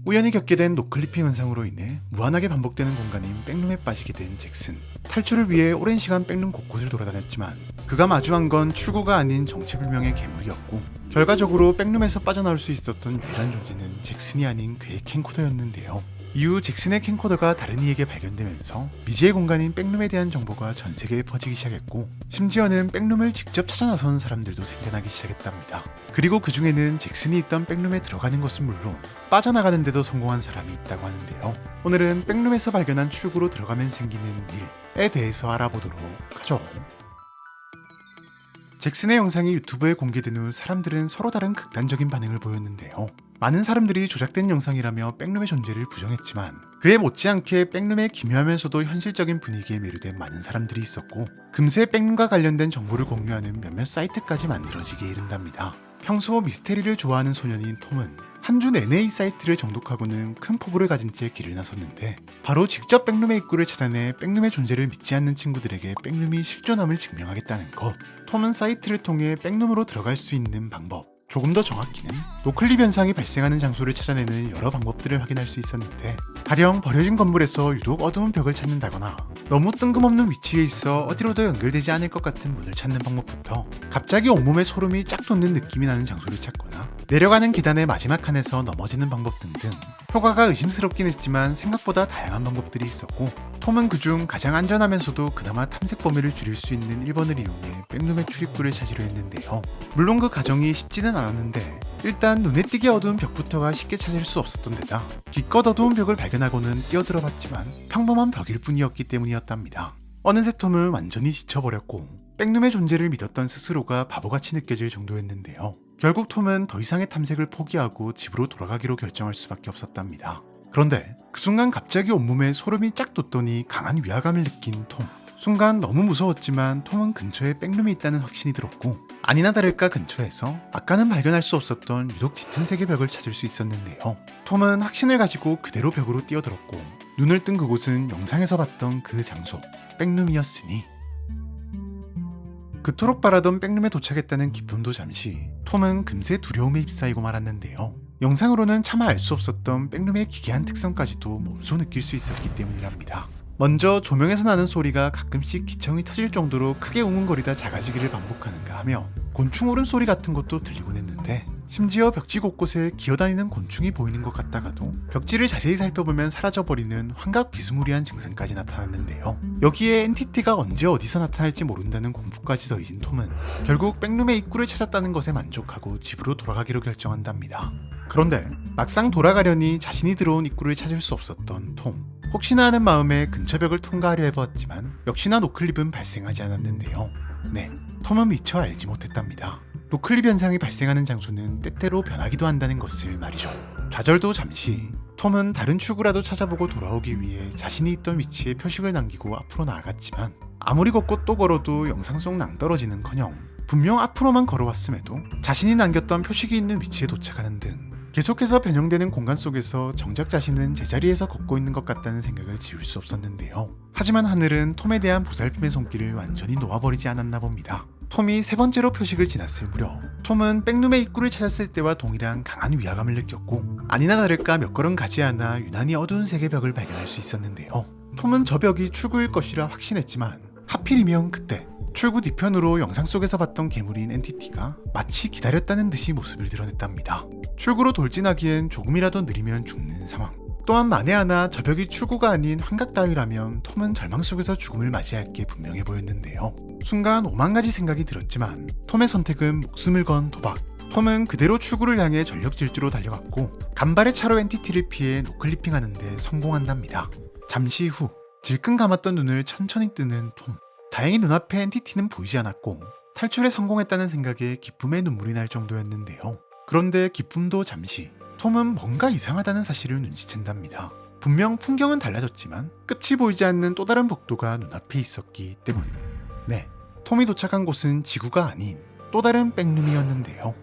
우연히 겪게 된 노클리핑 현상으로 인해 무한하게 반복되는 공간인 백룸에 빠지게 된 잭슨. 탈출을 위해 오랜 시간 백룸 곳곳을 돌아다녔지만 그가 마주한 건 출구가 아닌 정체불명의 괴물이었고, 결과적으로 백룸에서 빠져나올 수 있었던 유일한 존재는 잭슨이 아닌 그의 캠코더였는데요. 이후 잭슨의 캠코더가 다른 이에게 발견되면서 미지의 공간인 백룸에 대한 정보가 전 세계에 퍼지기 시작했고, 심지어는 백룸을 직접 찾아 나선 사람들도 생겨나기 시작했답니다. 그리고 그 중에는 잭슨이 있던 백룸에 들어가는 것은 물론 빠져나가는 데도 성공한 사람이 있다고 하는데요. 오늘은 백룸에서 발견한 출구로 들어가면 생기는 일에 대해서 알아보도록 하죠. 잭슨의 영상이 유튜브에 공개된 후 사람들은 서로 다른 극단적인 반응을 보였는데요. 많은 사람들이 조작된 영상이라며 백룸의 존재를 부정했지만, 그에 못지않게 백룸의 기묘하면서도 현실적인 분위기에 매료된 많은 사람들이 있었고, 금세 백룸과 관련된 정보를 공유하는 몇몇 사이트까지 만들어지게 이른답니다. 평소 미스테리를 좋아하는 소년인 톰은 한 주 내내 이 사이트를 정독하고는 큰 포부를 가진 채 길을 나섰는데, 바로 직접 백룸의 입구를 찾아내 백룸의 존재를 믿지 않는 친구들에게 백룸이 실존함을 증명하겠다는 것. 톰은 사이트를 통해 백룸으로 들어갈 수 있는 방법, 조금 더 정확히는 노클립 현상이 발생하는 장소를 찾아내는 여러 방법들을 확인할 수 있었는데, 가령 버려진 건물에서 유독 어두운 벽을 찾는다거나 너무 뜬금없는 위치에 있어 어디로도 연결되지 않을 것 같은 문을 찾는 방법부터, 갑자기 온몸에 소름이 쫙 돋는 느낌이 나는 장소를 찾거나 내려가는 계단의 마지막 칸에서 넘어지는 방법 등등 효과가 의심스럽긴 했지만 생각보다 다양한 방법들이 있었고, 톰은 그중 가장 안전하면서도 그나마 탐색 범위를 줄일 수 있는 1번을 이용해 백룸의 출입구를 찾으려 했는데요. 물론 그 과정이 쉽지는 않았는데, 일단 눈에 띄게 어두운 벽부터가 쉽게 찾을 수 없었던 데다 기껏 어두운 벽을 발견하고는 뛰어들어 봤지만 평범한 벽일 뿐이었기 때문이었답니다. 어느새 톰은 완전히 지쳐버렸고 백룸의 존재를 믿었던 스스로가 바보같이 느껴질 정도였는데요. 결국 톰은 더 이상의 탐색을 포기하고 집으로 돌아가기로 결정할 수밖에 없었답니다. 그런데 그 순간 갑자기 온몸에 소름이 쫙 돋더니 강한 위화감을 느낀 톰. 순간 너무 무서웠지만 톰은 근처에 백룸이 있다는 확신이 들었고, 아니나 다를까 근처에서 아까는 발견할 수 없었던 유독 짙은 색의 벽을 찾을 수 있었는데요. 톰은 확신을 가지고 그대로 벽으로 뛰어들었고, 눈을 뜬 그곳은 영상에서 봤던 그 장소, 백룸이었으니 그토록 바라던 백룸에 도착했다는 기쁨도 잠시, 톰은 금세 두려움에 휩싸이고 말았는데요. 영상으로는 차마 알 수 없었던 백룸의 기괴한 특성까지도 몸소 느낄 수 있었기 때문이랍니다. 먼저 조명에서 나는 소리가 가끔씩 기청이 터질 정도로 크게 웅웅거리다 작아지기를 반복하는가 하며 곤충 울음소리 같은 것도 들리곤 했는데, 심지어 벽지 곳곳에 기어다니는 곤충이 보이는 것 같다가도 벽지를 자세히 살펴보면 사라져버리는 환각 비스무리한 증상까지 나타났는데요. 여기에 엔티티가 언제 어디서 나타날지 모른다는 공포까지 더해진 톰은 결국 백룸의 입구를 찾았다는 것에 만족하고 집으로 돌아가기로 결정한답니다. 그런데 막상 돌아가려니 자신이 들어온 입구를 찾을 수 없었던 톰. 혹시나 하는 마음에 근처 벽을 통과하려 해보았지만 역시나 노클립은 발생하지 않았는데요. 네, 톰은 미처 알지 못했답니다. 노클립 현상이 발생하는 장소는 때때로 변하기도 한다는 것을 말이죠. 좌절도 잠시, 톰은 다른 출구라도 찾아보고 돌아오기 위해 자신이 있던 위치에 표식을 남기고 앞으로 나아갔지만, 아무리 걷고 또 걸어도 영상 속 낭떠러지는커녕 분명 앞으로만 걸어왔음에도 자신이 남겼던 표식이 있는 위치에 도착하는 등 계속해서 변형되는 공간 속에서 정작 자신은 제자리에서 걷고 있는 것 같다는 생각을 지울 수 없었는데요. 하지만 하늘은 톰에 대한 보살핌의 손길을 완전히 놓아버리지 않았나 봅니다. 톰이 세 번째로 표식을 지났을 무렵, 톰은 백룸의 입구를 찾았을 때와 동일한 강한 위화감을 느꼈고, 아니나 다를까 몇 걸음 가지 않아 유난히 어두운 색의 벽을 발견할 수 있었는데요. 톰은 저 벽이 출구일 것이라 확신했지만 하필이면 그때 출구 뒤편으로 영상 속에서 봤던 괴물인 엔티티가 마치 기다렸다는 듯이 모습을 드러냈답니다. 출구로 돌진하기엔 조금이라도 느리면 죽는 상황. 또한 만에 하나 저 벽이 출구가 아닌 환각 따위라면 톰은 절망 속에서 죽음을 맞이할 게 분명해 보였는데요. 순간 오만 가지 생각이 들었지만 톰의 선택은 목숨을 건 도박. 톰은 그대로 출구를 향해 전력 질주로 달려갔고 간발의 차로 엔티티를 피해 노클리핑하는 데 성공한답니다. 잠시 후 질끈 감았던 눈을 천천히 뜨는 톰. 다행히 눈앞에 엔티티는 보이지 않았고 탈출에 성공했다는 생각에 기쁨의 눈물이 날 정도였는데요. 그런데 기쁨도 잠시, 톰은 뭔가 이상하다는 사실을 눈치챈답니다. 분명 풍경은 달라졌지만 끝이 보이지 않는 또 다른 복도가 눈앞에 있었기 때문. 네, 톰이 도착한 곳은 지구가 아닌 또 다른 백룸이었는데요.